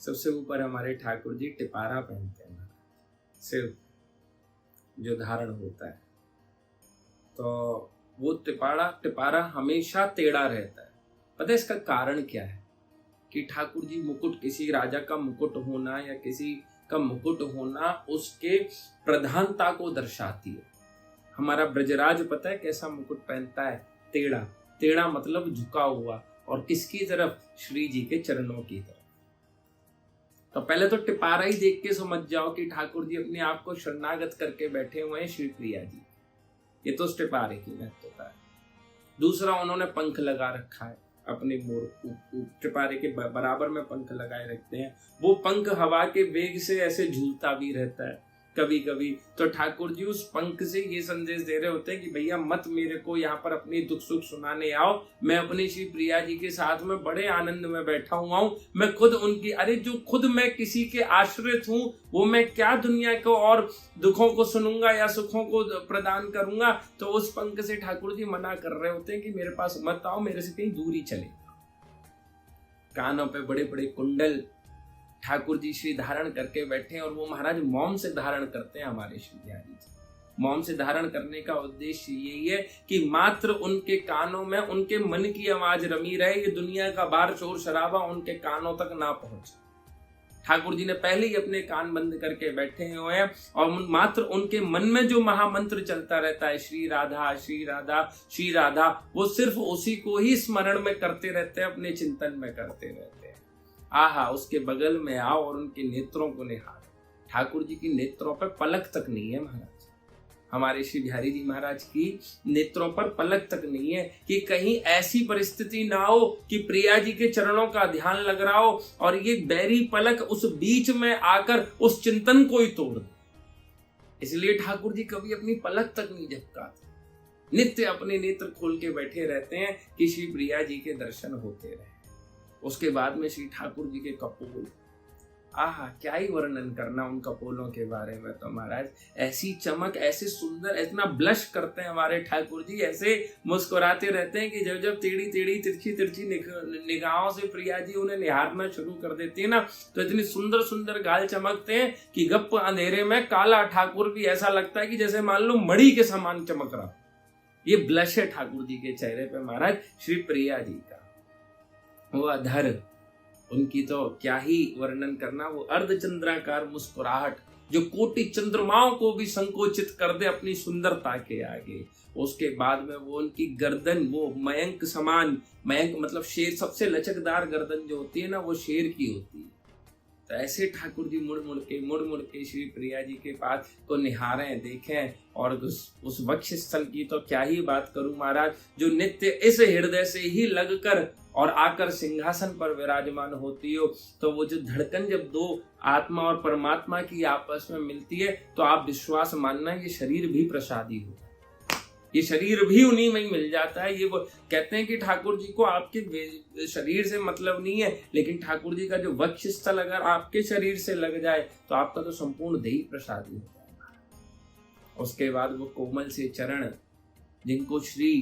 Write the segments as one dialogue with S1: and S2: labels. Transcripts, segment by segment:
S1: सबसे ऊपर हमारे ठाकुर जी टिपारा पहनते हैं, सिर्फ जो धारण होता है, तो वो टिपारा हमेशा टेढ़ा रहता है। पता है इसका कारण क्या है? कि ठाकुर जी मुकुट, किसी राजा का मुकुट होना या किसी का मुकुट होना उसके प्रधानता को दर्शाती है। हमारा ब्रजराज पता है कैसा मुकुट पहनता है? टेढ़ा। टेढ़ा मतलब झुका हुआ, और किसकी तरफ? श्री जी के चरणों की तरफ। तो पहले तो टिपारा ही देख के समझ जाओ कि ठाकुर जी अपने आप को शरणागत करके बैठे हुए हैं श्री प्रिया जी। ये तो उस टिपारे की महत्वता है। दूसरा, उन्होंने पंख लगा रखा है अपने मोर, टिपारे के बराबर में पंख लगाए रखते हैं। वो पंख हवा के वेग से ऐसे झूलता भी रहता है कभी कभी। तो ठाकुर जी उस पंख से ये संदेश दे रहे होते हैं कि भैया मत मेरे को यहाँ पर अपनी दुख सुख सुनाने आओ, मैं अपनी श्री प्रिया जी के साथ में बड़े आनंद में बैठा हुआ हूँ। मैं खुद उनकी, अरे जो खुद मैं किसी के आश्रित हूँ, वो मैं क्या दुनिया को और दुखों को सुनूंगा या सुखों को प्रदान करूंगा। तो उस पंख से ठाकुर जी मना कर रहे होते हैं कि मेरे पास मत आओ, मेरे से कहीं दूर ही चले। कानों पे बड़े बड़े कुंडल ठाकुर जी श्री धारण करके बैठे हैं, और वो महाराज मौन से धारण करते हैं हमारे श्री बिहारी जी। मौन से धारण करने का उद्देश्य यही है कि मात्र उनके कानों में उनके मन की आवाज रमी रहे, ये दुनिया का बार शोर शराबा उनके कानों तक ना पहुंचे। ठाकुर जी ने पहले ही अपने कान बंद करके बैठे हुए हैं, और मात्र उनके मन में जो महामंत्र चलता रहता है, श्री राधा श्री राधा श्री राधा, वो सिर्फ उसी को ही स्मरण में करते रहते हैं, अपने चिंतन में करते रहते हैं। आहा, उसके बगल में आओ और उनके नेत्रों को निहारो। ठाकुर जी की नेत्रों पर पलक तक नहीं है महाराज, हमारे श्री बिहारी जी महाराज की नेत्रों पर पलक तक नहीं है कि कहीं ऐसी परिस्थिति ना हो कि प्रिया जी के चरणों का ध्यान लग रहा हो और ये बैरी पलक उस बीच में आकर उस चिंतन को ही तोड़ दे। इसलिए ठाकुर जी कभी अपनी पलक तक नहीं झपकाते, नित्य अपने नेत्र खोल के बैठे रहते हैं कि श्री प्रिया जी के दर्शन होते रहे। उसके बाद में श्री ठाकुर जी के कपोल, आहा क्या ही वर्णन करना उन कपोलों के बारे में। तो महाराज ऐसी चमक, ऐसे सुंदर, इतना ब्लश करते हैं हमारे ठाकुर जी, ऐसे मुस्कुराते रहते हैं कि जब जब टेढ़ी टेढ़ी तिरछी तिरछी निगाहों से प्रिया जी उन्हें निहारना शुरू कर देती है ना, तो इतनी सुंदर सुंदर गाल चमकते हैं कि गप अंधेरे में काला ठाकुर भी ऐसा लगता है कि जैसे मान लो मणि के समान चमक रहा। ये ब्लश है ठाकुर जी के चेहरे पे महाराज श्री प्रिया जी का। वो अधर, उनकी तो क्या ही वर्णन करना, वो अर्धचंद्राकार मुस्कुराहट जो कोटि चंद्रमाओं को भी संकोचित कर दे अपनी सुंदरता के आगे। उसके बाद में वो उनकी गर्दन, वो मयंक समान, मयंक मतलब शेर, सबसे लचकदार गर्दन जो होती है ना, वो शेर की होती है। तो ऐसे ठाकुर जी मुड़ मुड़ के श्री प्रिया जी के पास को निहारें, देखें। और उस वक्ष स्थल की तो क्या ही बात करूं महाराज, जो नित्य इस हृदय से ही लगकर और आकर सिंहासन पर विराजमान होती हो। तो वो जो धड़कन जब दो आत्मा और परमात्मा की आपस में मिलती है, तो आप विश्वास मानना ये शरीर भी प्रसादी हो, ये शरीर भी उन्हीं में ही मिल जाता है। ये वो कहते हैं कि ठाकुर जी को आपके शरीर से मतलब नहीं है, लेकिन ठाकुर जी का जो वक्ष स्थल अगर आपके शरीर से लग जाए तो आपका तो संपूर्ण देही प्रसादी हो जाएगा। उसके बाद वो कोमल से चरण, जिनको श्री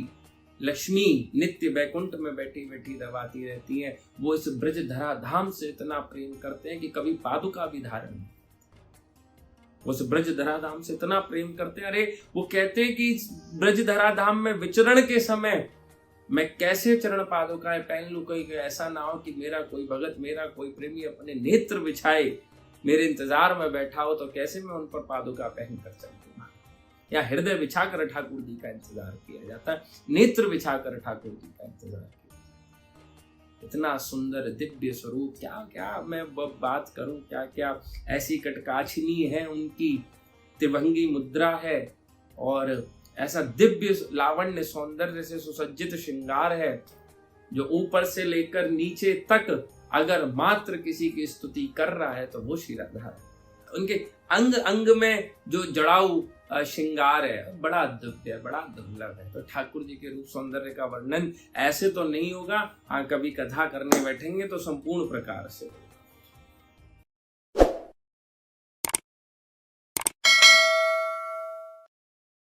S1: लक्ष्मी नित्य बैकुंठ में बैठी बैठी दबाती रहती है, वो इस ब्रज धरा धाम से इतना प्रेम करते हैं कि कभी पादुका भी धारण, उस ब्रज धरा धाम से इतना प्रेम करते हैं। अरे वो कहते हैं कि ब्रज धरा धाम में विचरण के समय मैं कैसे चरण पादुकाएं पहन लूं, कोई ऐसा ना हो कि मेरा कोई भगत, मेरा कोई प्रेमी अपने नेत्र बिछाए मेरे इंतजार में बैठा हो, तो कैसे मैं उन पर पादुका पहन कर चलूं। या हृदय बिछाकर ठाकुर जी का इंतजार किया जाता है, नेत्र बिछाकर ठाकुर जी का इंतजार किया। इतना सुंदर दिव्य स्वरूप, क्या क्या मैं बात करूं, क्या क्या ऐसी कटकाछनी है उनकी, त्रिभंगी मुद्रा है, और ऐसा दिव्य लावण्य सौंदर्य से सुसज्जित श्रृंगार है, जो ऊपर से लेकर नीचे तक अगर मात्र किसी की स्तुति कर रहा है तो वो श्री राधा है। उनके अंग अंग में जो जड़ाऊ श्रृंगार है, बड़ा दिव्य, बड़ा दुर्लभ है। तो ठाकुर जी के रूप सौंदर्य का वर्णन ऐसे तो नहीं होगा, हाँ कभी कथा करने बैठेंगे तो संपूर्ण प्रकार से